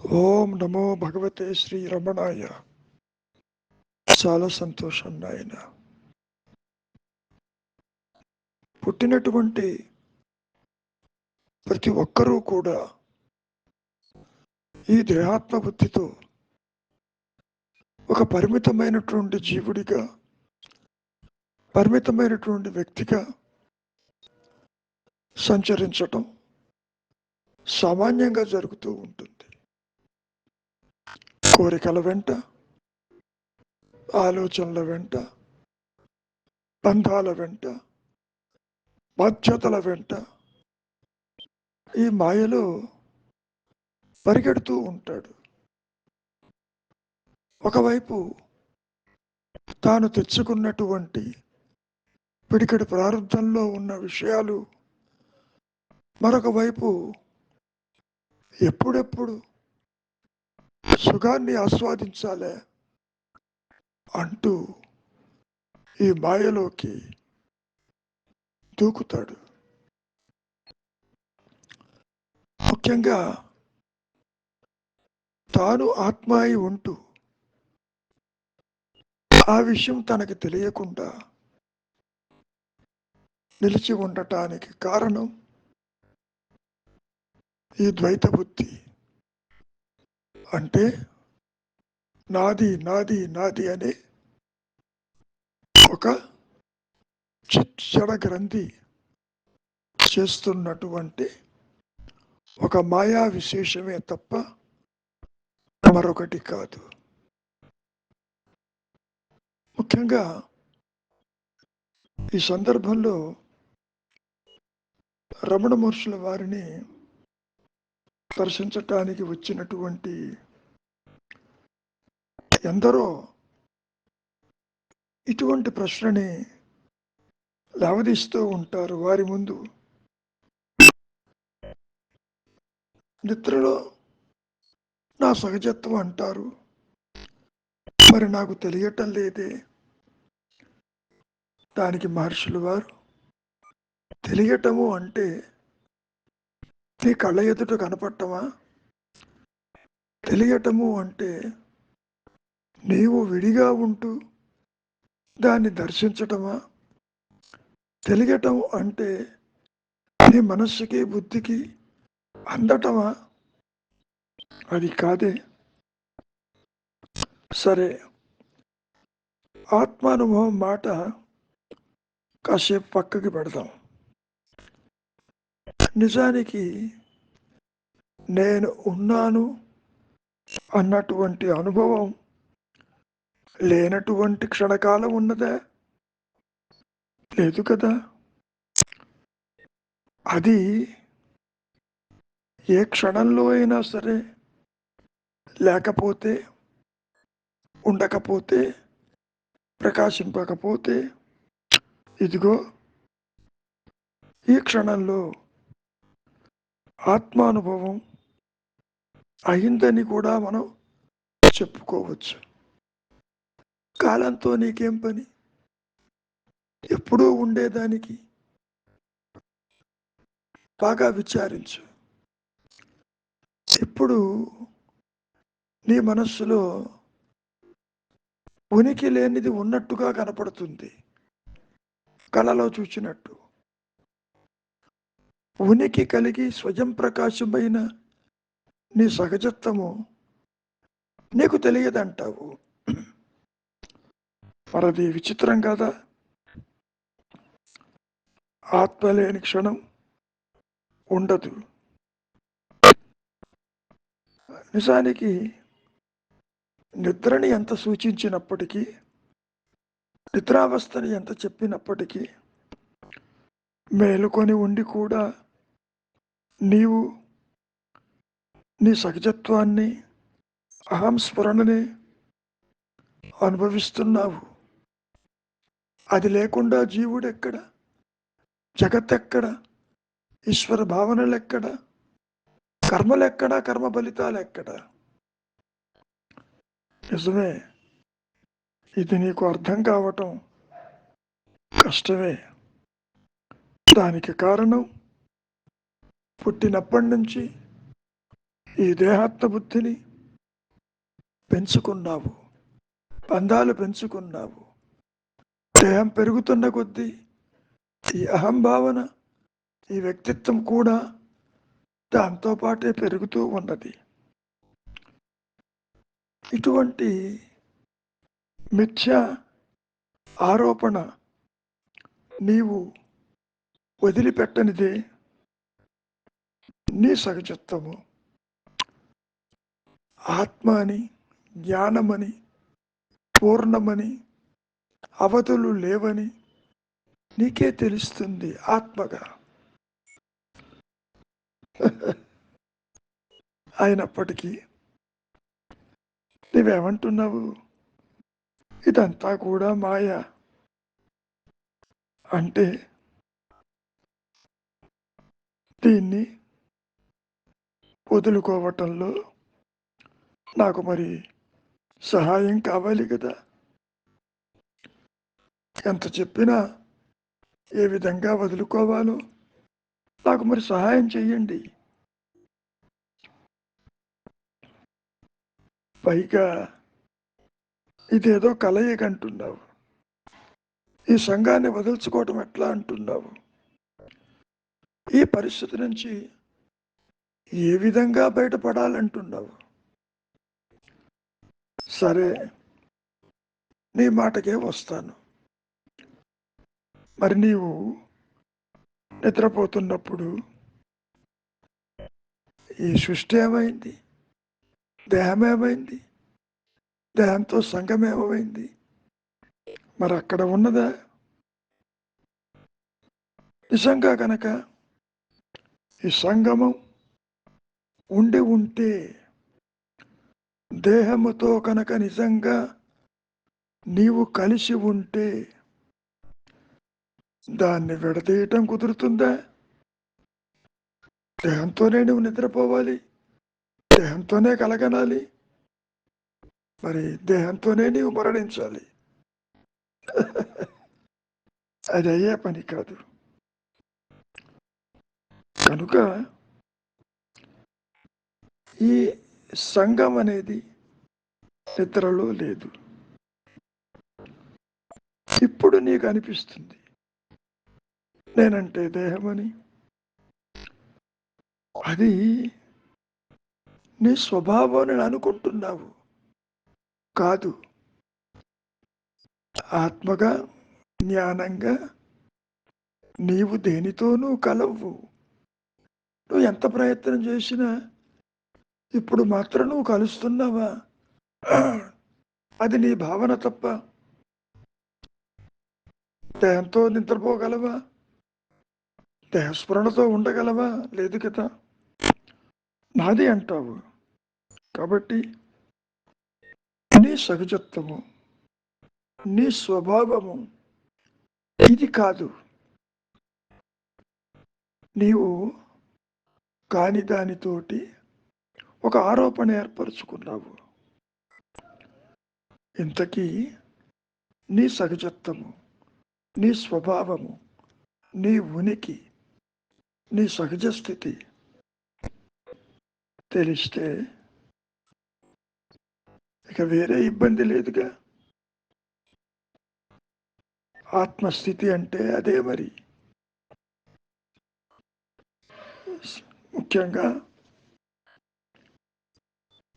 ఓం నమో భగవతే శ్రీ రమణాయ. చాలా సంతోషం నాయన. పుట్టినటువంటి ప్రతి ఒక్కరూ కూడా ఈ దేహాత్మ బుద్ధితో ఒక పరిమితమైనటువంటి జీవుడిగా, పరిమితమైనటువంటి వ్యక్తిగా సంచరించటం సామాన్యంగా జరుగుతూ ఉంటుంది. కోరికల వెంట, ఆలోచనల వెంట, బంధాల వెంట, బాధ్యతల వెంట ఈ మాయలో పరిగెడుతూ ఉంటాడు. ఒకవైపు తాను తెచ్చుకున్నటువంటి పిడికెడు ప్రారంభంలో ఉన్న విషయాలు, మరొక వైపు ఎప్పుడెప్పుడు సుఖాన్ని ఆస్వాదించాలే అంటూ ఈ మాయలోకి దూకుతాడు. ముఖ్యంగా తాను ఆత్మ అయి ఉంటూ ఆ విషయం తనకి తెలియకుండా నిలిచి ఉండటానికి కారణం ఈ ద్వైత బుద్ధి. అంటే నాది నాది నాది అనే ఒక చిచ్చడ గ్రంథి చేస్తున్నటువంటి ఒక మాయా విశేషమే తప్ప మరొకటి కాదు. ముఖ్యంగా ఈ సందర్భంలో రమణ మహర్షుల వారిని దర్శించటానికి వచ్చినటువంటి ఎందరో ఇటువంటి ప్రశ్నని లేవదీస్తూ ఉంటారు. వారి ముందు నిద్రలో నా సహజత్వం అంటారు, మరి నాకు తెలియటం లేదే. దానికి మహర్షులు వారు, తెలియటము అంటే నీ కళ్ళ ఎదుట కనపడటమా? తెలియటము అంటే నీవు విడిగా ఉంటూ దాన్ని దర్శించటమా? తెలియటం అంటే నీ మనస్సుకి బుద్ధికి అందటమా? అది కాదే. సరే, ఆత్మానుభవం మాట కాసేపు పక్కకి పెడదాం. నిజానికి నేను ఉన్నాను అన్నటువంటి అనుభవం లేనటువంటి క్షణకాలం ఉన్నదా? లేదు కదా. అది ఏ క్షణంలో అయినా సరే లేకపోతే, ఉండకపోతే, ప్రకాశింపకపోతే, ఇదిగో ఈ క్షణంలో ఆత్మానుభవం అయిందని కూడా మనం చెప్పుకోవచ్చు. కాలంతో నీకేం పని? ఎప్పుడూ ఉండేదానికి బాగా విచారించు. ఇప్పుడు నీ మనస్సులో ఉనికి లేనిది ఉన్నట్టుగా కనపడుతుంది, కళలో చూచినట్టు. ఉనికి కలిగి స్వయం ప్రకాశమైన నీ సహజత్వము నీకు తెలియదంటావు. మరది విచిత్రం కదా. ఆత్మ లేని క్షణం ఉండదు. నిజానికి నిద్రని ఎంత సూచించినప్పటికీ, నిద్రావస్థని ఎంత చెప్పినప్పటికీ, మేలుకొని ఉండి కూడా నీవు నీ సహజత్వాన్ని, అహం స్ఫురణని అనుభవిస్తున్నావు. అది లేకుండా జీవుడెక్కడ? జగత్తెక్కడ? ఈశ్వర భావనలెక్కడ? కర్మలెక్కడ? కర్మ ఫలితాలెక్కడ? నిజమే, ఇది నీకు అర్థం కావటం కష్టమే. దానికి కారణం పుట్టినప్పటి నుంచి ఈ దేహాత్మ బుద్ధిని పెంచుకున్నావు, బంధాలు పెంచుకున్నావు. దేహం పెరుగుతున్న కొద్దీ ఈ అహంభావన, ఈ వ్యక్తిత్వం కూడా దాంతో పాటే పెరుగుతూ ఉన్నది. ఇటువంటి మిథ్య ఆరోపణ నీవు వదిలిపెట్టనిదే నీ సహజత్వము. ఆత్మ అని, జ్ఞానమని, పూర్ణమని, అవధులు లేవని నీకే తెలుస్తుంది ఆత్మగా. అయినప్పటికీ నీవేమంటున్నావు? ఇదంతా కూడా మాయ అంటే దీన్ని వదులుకోవటంలో నాకు మరి సహాయం కావాలి కదా. ఎంత చెప్పినా ఏ విధంగా వదులుకోవాలో నాకు మరి సహాయం చెయ్యండి. పైగా ఇదేదో కలయిక అంటున్నావు. ఈ సంఘాన్ని వదులుచుకోవటం ఎట్లా అంటున్నావు? ఈ పరిస్థితి నుంచి ఏ విధంగా బయటపడాలంటున్నావు? సరే, నీ మాటకే వస్తాను. మరి నీవు నిద్రపోతున్నప్పుడు ఈ సృష్టి ఏమైంది? దేహం ఏమైంది? దేహంతో సంఘం ఏమైంది? మరి అక్కడ ఉన్నదా? నిజంగా కనుక ఈ సంగమం ఉండి ఉంటే, దేహముతో కనుక నిజంగా నీవు కలిసి ఉంటే దాన్ని విడదీయటం కుదురుతుందా? దేహంతోనే నువ్వు నిద్రపోవాలి, దేహంతోనే కలగనాలి, మరి దేహంతోనే నీవు మరణించాలి. అది అయ్యే పని కాదు. కనుక ఈ సంఘం అనేది నిద్రలో లేదు. ఇప్పుడు నీకు అనిపిస్తుంది నేనంటే దేహమని. అది నీ స్వభావం అని అనుకుంటున్నావు. కాదు, ఆత్మగా, జ్ఞానంగా నీవు దేనితోనూ కలవు. నువ్వు ఎంత ప్రయత్నం చేసినా ఇప్పుడు మాత్రం నువ్వు కలుస్తున్నావా? అది నీ భావన తప్ప. దేహంతో నిద్రపోగలవా? దేహస్మరణతో ఉండగలవా? లేదు కదా. నాది అంటావు. కాబట్టి నీ సహజత్వము, నీ స్వభావము ఇది కాదు. నీవు కాని దానితోటి ఒక ఆరోపణ ఏర్పరచుకున్నావు. ఇంతకీ నీ సహజత్వము, నీ స్వభావము, నీ ఉనికి, నీ సహజ స్థితి తెలిస్తే ఇక వేరే ఇబ్బంది లేదుగా. ఆత్మస్థితి అంటే అదే. మరి ముఖ్యంగా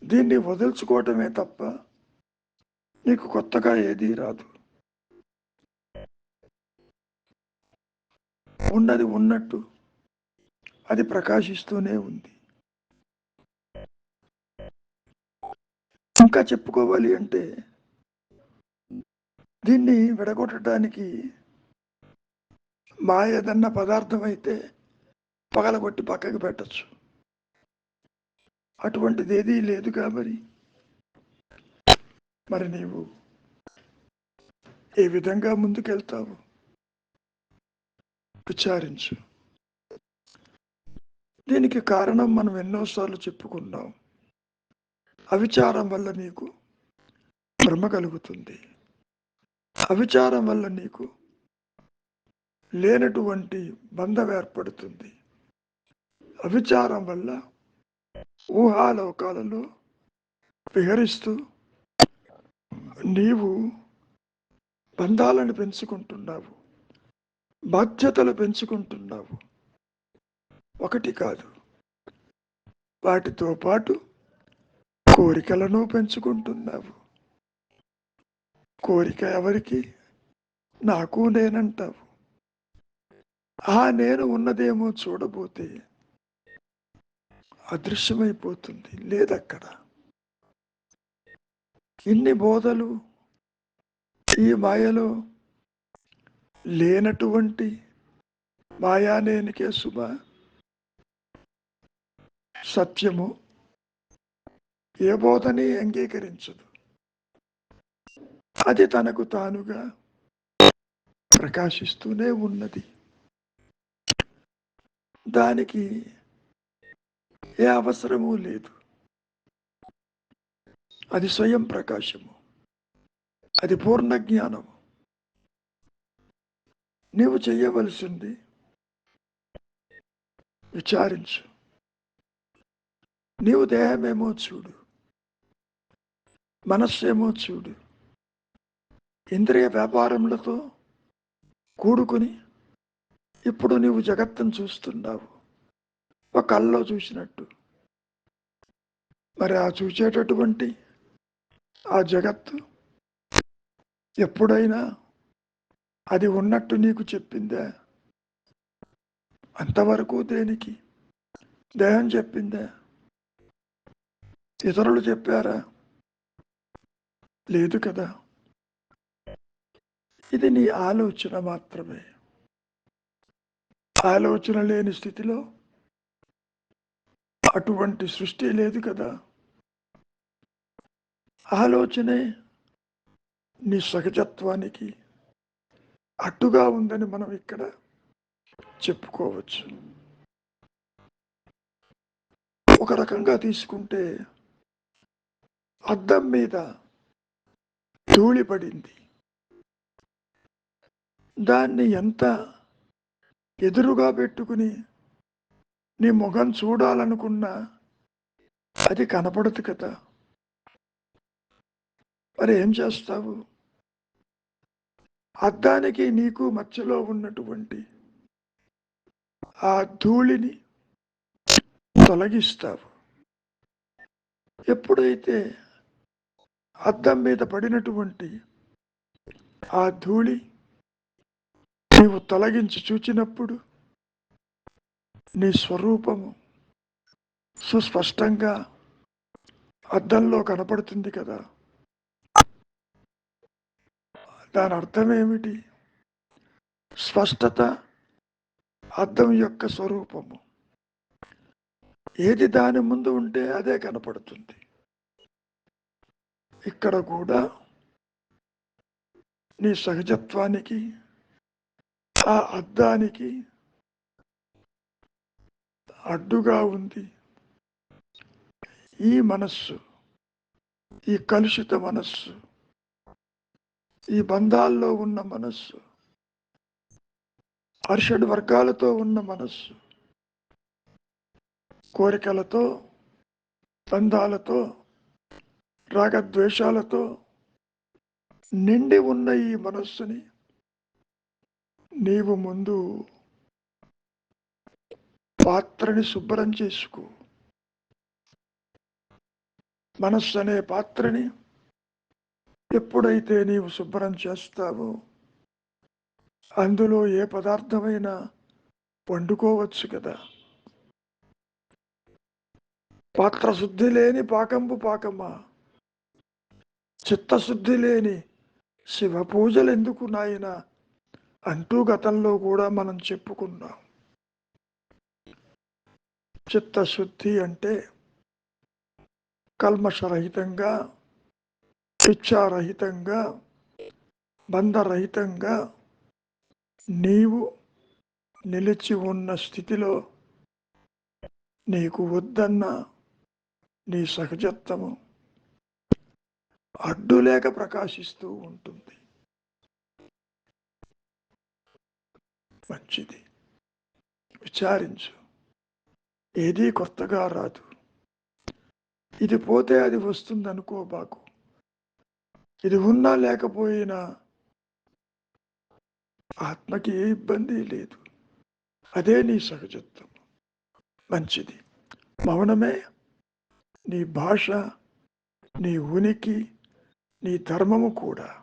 దీన్ని వదులుచుకోవటమే తప్ప నీకు కొత్తగా ఏదీ రాదు. ఉన్నది ఉన్నట్టు అది ప్రకాశిస్తూనే ఉంది. ఇంకా చెప్పుకోవాలి అంటే దీన్ని విడగొట్టడానికి ఏదన్నా పదార్థం అయితే పగలగొట్టి పక్కకి పెట్టచ్చు. అటువంటిది ఏదీ లేదుగా. మరి నీవు ఏ విధంగా ముందుకెళ్తావు విచారించు. దీనికి కారణం మనం ఎన్నోసార్లు చెప్పుకున్నాం. అవిచారం వల్ల నీకు భ్రమ కలుగుతుంది. అవిచారం వల్ల నీకు లేనటువంటి బంధం ఏర్పడుతుంది. అవిచారం వల్ల ఊహాలోకాలలో విహరిస్తూ నీవు బంధాలను పెంచుకుంటున్నావు, బాధ్యతలు పెంచుకుంటున్నావు. ఒకటి కాదు, వాటితో పాటు కోరికలను పెంచుకుంటున్నావు. కోరిక ఎవరికి? నాకు నేనంటావు. ఆ నేను ఉన్నదేమో చూడబోతే అదృశ్యమైపోతుంది, లేదక్కడ. ఇన్ని బోధలు ఈ మాయలో లేనటువంటి మాయానేనికే శుభ సత్యము ఏ బోధని అంగీకరించదు. అది తనకు తానుగా ప్రకాశిస్తూనే ఉన్నది. దానికి ఏ అవసరము లేదు. అది స్వయం ప్రకాశము, అది పూర్ణ జ్ఞానము. నీవు చెయ్యవలసింది విచారించు. నీవు దేహమేమో చూడు, మనస్సేమో చూడు. ఇంద్రియ వ్యాపారములతో కూడుకుని ఇప్పుడు నీవు జగత్తును చూస్తున్నావు, ఒక కళ్ళలో చూసినట్టు. మరి ఆ చూసేటటువంటి ఆ జగత్తు ఎప్పుడైనా అది ఉన్నట్టు నీకు చెప్పిందా? అంతవరకు దేనికి? దేహం చెప్పిందా? ఇతరులు చెప్పారా? లేదు కదా. ఇది నీ ఆలోచన మాత్రమే. ఆలోచన లేని స్థితిలో అటువంటి సృష్టి లేదు కదా. ఆలోచనే నీ సహజత్వానికి అడ్డుగా ఉందని మనం ఇక్కడ చెప్పుకోవచ్చు. ఒక రకంగా తీసుకుంటే అద్దం మీద ధూళి పడింది. దాన్ని ఎంత ఎదురుగా పెట్టుకుని నీ ముఖం చూడాలనుకున్నా అది కనపడదు కదా. మరి ఏం చేస్తావు? అద్దానికి నీకు మధ్యలో ఉన్నటువంటి ఆ ధూళిని తొలగిస్తావు. ఎప్పుడైతే అద్దం మీద పడినటువంటి ఆ ధూళి నీవు తొలగించి చూచినప్పుడు నీ స్వరూపము సుస్పష్టంగా అద్దంలో కనపడుతుంది కదా. దాని అర్థం ఏమిటి? స్పష్టత అద్దం యొక్క స్వరూపము. ఏది దాని ముందు ఉంటే అదే కనపడుతుంది. ఇక్కడ కూడా నీ సహజత్వానికి ఆ అద్దానికి అడ్డుగా ఉంది ఈ మనస్సు, ఈ కలుషిత మనస్సు, ఈ బంధాల్లో ఉన్న మనస్సు, అర్షడ్ వర్గాలతో ఉన్న మనస్సు, కోరికలతో, బంధాలతో, రాగద్వేషాలతో నిండి ఉన్న ఈ మనస్సుని నీవు ముందు పాత్రని శుభ్రం చేసుకో. మనస్సు అనే పాత్రని ఎప్పుడైతే నీవు శుభ్రం చేస్తావో అందులో ఏ పదార్థమైనా వండుకోవచ్చు కదా. పాత్ర శుద్ధి లేని పాకంబు పాకమా, చిత్తశుద్ధి లేని శివ పూజలు ఎందుకు నాయన అంటూ గతంలో కూడా మనం చెప్పుకున్నాం. చిత్తశుద్ధి అంటే కల్మషరహితంగా, ఇచ్ఛారహితంగా, బంధరహితంగా నీవు నిలిచి ఉన్న స్థితిలో నీకు వద్దన్న నీ సహజత్వము అడ్డులేక ప్రకాశిస్తూ ఉంటుంది. మంచిది, విచారించు. ఏదీ కొత్తగా రాదు. ఇది పోతే అది వస్తుంది అనుకోబాకు. ఇది ఉన్నా లేకపోయినా ఆత్మకి ఏ ఇబ్బంది లేదు. అదే నీ సహజత్వం. మంచిది. మౌనమే నీ భాష, నీ ఉనికి, నీ ధర్మము కూడా.